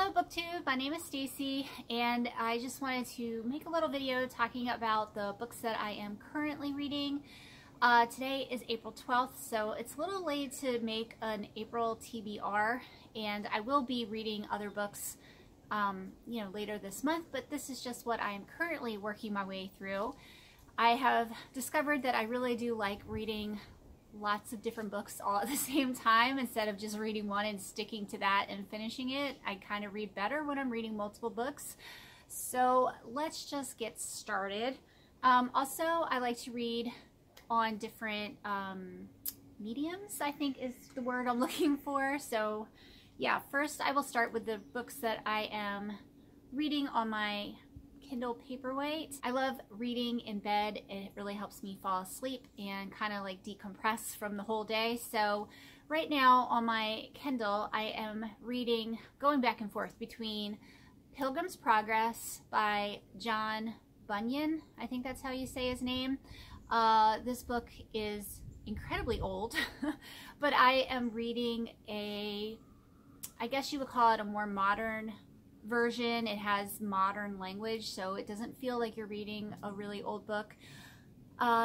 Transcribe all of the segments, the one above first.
Hello BookTube, my name is Stacy and I just wanted to make a little video talking about the books that I am currently reading. Today is April 12th, so it's a little late to make an April TBR, and I will be reading other books later this month, but this is just what I am currently working my way through. I have discovered that I really do like reading lots of different books all at the same time instead of just reading one and sticking to that and finishing it. I kind of read better when I'm reading multiple books. So let's just get started. Also, I like to read on different mediums, I think is the word I'm looking for. So yeah, first I will start with the books that I am reading on my Kindle Paperweight. I love reading in bed. It really helps me fall asleep and kind of like decompress from the whole day. So right now on my Kindle, I am reading, going back and forth between Pilgrim's Progress by John Bunyan. I think that's how you say his name. This book is incredibly old, but I am reading I guess you would call it a more modern version. It has modern language, so it doesn't feel like you're reading a really old book.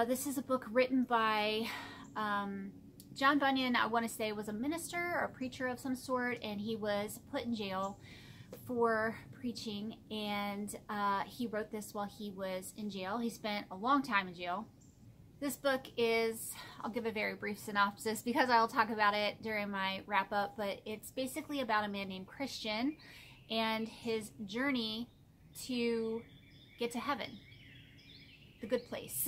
This is a book written by John Bunyan. I want to say was a minister or a preacher of some sort, and he was put in jail for preaching, and he wrote this while he was in jail. He spent a long time in jail. This book is, I'll give a very brief synopsis because I'll talk about it during my wrap up, but it's basically about a man named Christian and his journey to get to heaven, the good place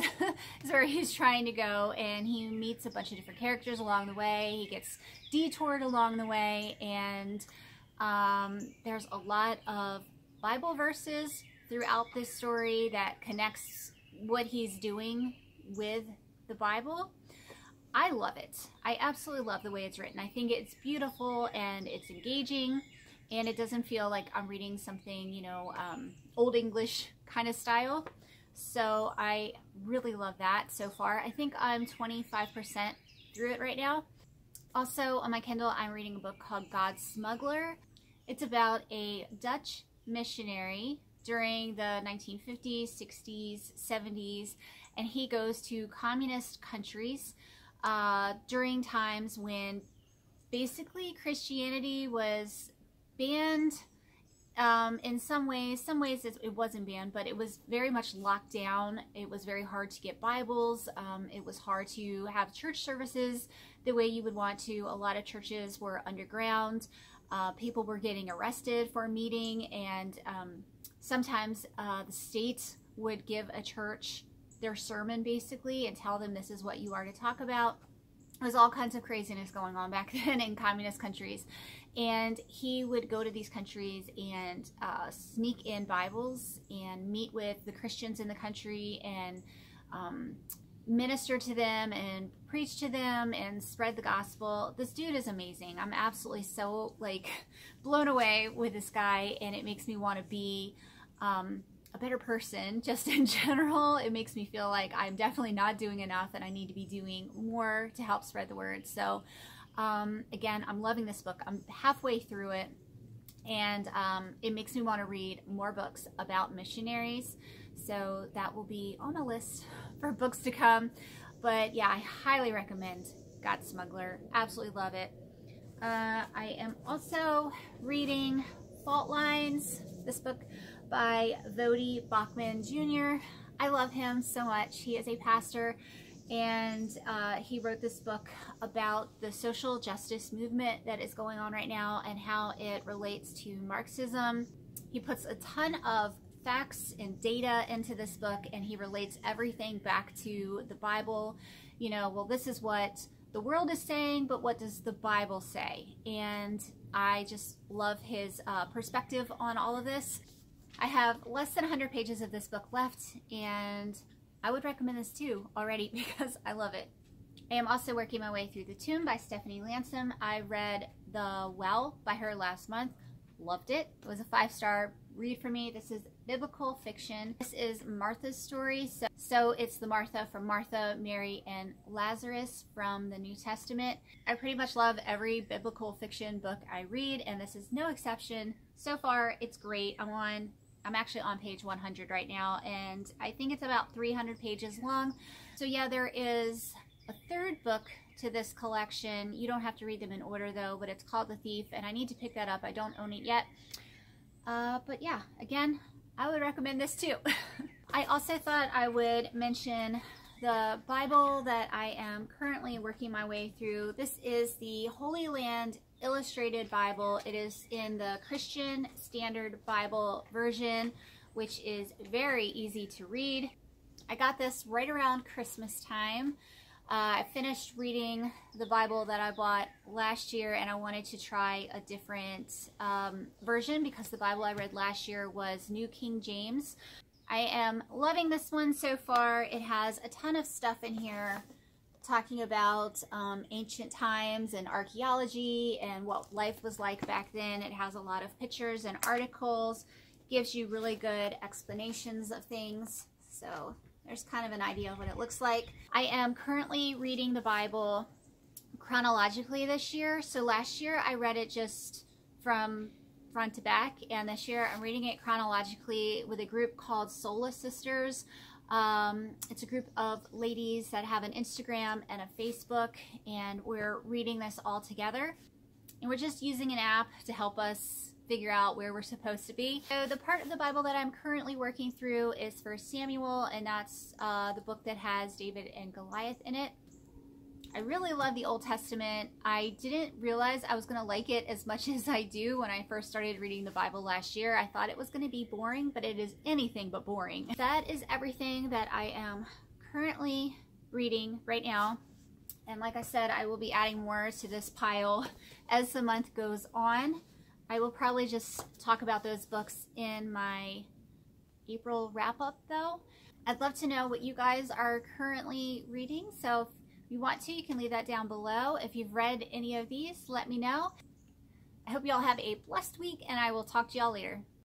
is where he's trying to go, and he meets a bunch of different characters along the way. He gets detoured along the way, and there's a lot of Bible verses throughout this story that connects what he's doing with the Bible. I love it. I absolutely love the way it's written. I think it's beautiful and it's engaging, and it doesn't feel like I'm reading something, Old English kind of style. So I really love that so far. I think I'm 25% through it right now. Also on my Kindle, I'm reading a book called Smuggler. It's about a Dutch missionary during the 1950s, 60s, 70s, and he goes to communist countries during times when basically Christianity was banned in some ways. Some ways it wasn't banned, but it was very much locked down. It was very hard to get Bibles. It was hard to have church services the way you would want to. A lot of churches were underground. People were getting arrested for meeting, and sometimes the state would give a church their sermon basically and tell them this is what you are to talk about. There was all kinds of craziness going on back then in communist countries, and he would go to these countries and sneak in Bibles and meet with the Christians in the country and minister to them and preach to them and spread the gospel. This dude is amazing. I'm absolutely so blown away with this guy, and it makes me want to be a better person just in general. It makes me feel like I'm definitely not doing enough and I need to be doing more to help spread the word. So again, I'm loving this book. I'm halfway through it, and it makes me want to read more books about missionaries. So that will be on a list for books to come. But yeah, I highly recommend Smuggler. Absolutely love it. I am also reading Fault Lines, this book by Vody Bachman Jr. I love him so much. He is a pastor, and he wrote this book about the social justice movement that is going on right now and how it relates to Marxism. He puts a ton of facts and data into this book, and he relates everything back to the Bible. Well, this is what the world is saying, but what does the Bible say? And I just love his perspective on all of this. I have less than 100 pages of this book left, and I would recommend this too already because I love it. I am also working my way through The Tomb by Stephanie Lansom. I read The Well by her last month. loved it. It was a 5-star read for me. This is biblical fiction. This is Martha's story. So it's the Martha from Martha, Mary, and Lazarus from the New Testament. I pretty much love every biblical fiction book I read, and this is no exception. So far, it's great. I'm actually on page 100 right now, and I think it's about 300 pages long. So yeah, there is a third book to this collection. You don't have to read them in order though, but it's called The Thief, and I need to pick that up. I don't own it yet. But yeah, again, I would recommend this too. I also thought I would mention the Bible that I am currently working my way through. This is the Holy Land Illustrated Bible. It is in the Christian Standard Bible version, which is very easy to read. I got this right around Christmas time. I finished reading the Bible that I bought last year, and I wanted to try a different version because the Bible I read last year was New King James. I am loving this one so far. It has a ton of stuff in here talking about ancient times and archaeology and what life was like back then. It has a lot of pictures and articles, gives you really good explanations of things. So there's kind of an idea of what it looks like. I am currently reading the Bible chronologically this year. So last year I read it just from front to back, and this year I'm reading it chronologically with a group called Sola Sisters. It's a group of ladies that have an Instagram and a Facebook, and we're reading this all together. And we're just using an app to help us figure out where we're supposed to be. So the part of the Bible that I'm currently working through is 1 Samuel, and that's the book that has David and Goliath in it. I really love the Old Testament. I didn't realize I was going to like it as much as I do when I first started reading the Bible last year. I thought it was going to be boring, but it is anything but boring. That is everything that I am currently reading right now. And like I said, I will be adding more to this pile as the month goes on. I will probably just talk about those books in my April wrap-up though. I'd love to know what you guys are currently reading, so if you want to, you can leave that down below. If you've read any of these, let me know. I hope you all have a blessed week, and I will talk to y'all later.